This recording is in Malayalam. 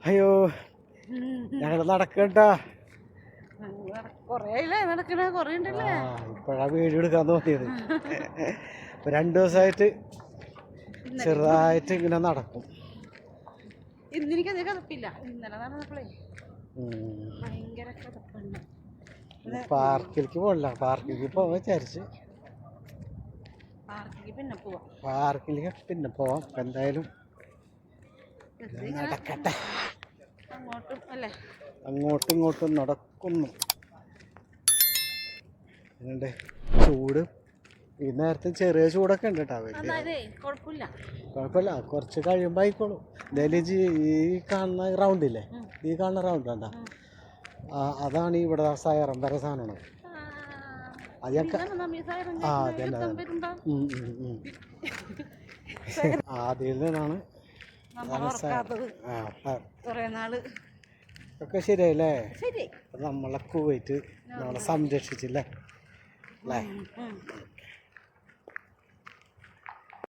അയ്യോ ഞങ്ങൾ നടക്കട്ടാ. ഇപ്പഴാ വീഡിയോ എടുക്കാൻ തോന്നിയത്. 2 ദിവസമായിട്ട് ചെറുതായിട്ട് ഇങ്ങനെ നടക്കും. പാർക്കിലേക്ക് പോകണില്ല, പാർക്കിലേക്ക് പോവാൻ വിചാരിച്ച്. പാർക്കിലേക്ക് പിന്നെ പോവാം. എന്തായാലും നടക്കട്ടെ. അങ്ങോട്ടും ഇങ്ങോട്ടും നടക്കുന്നു. എന്നുണ്ട് ചൂട് ഈ നേരത്തെ ചെറിയ ചൂടൊക്കെ ഉണ്ട് കേട്ടോ. കുഴപ്പമില്ല, കുറച്ച് കഴിയുമ്പോൾ ആയിക്കോളും. എന്തായാലും ഈ കാണുന്ന റൗണ്ടില്ലേ, ഈ കാണുന്ന റൗണ്ട് വേണ്ട, അതാണ് ഇവിടെ സൈറം വരെ സാധനമാണ്. അതൊക്കെ ആദ്യം നിന്നാണ് ഒക്കെ ശരിയായില്ലേ. നമ്മളെ കുവൈറ്റ് നമ്മളെ സംരക്ഷിച്ചില്ലേ അല്ലേ.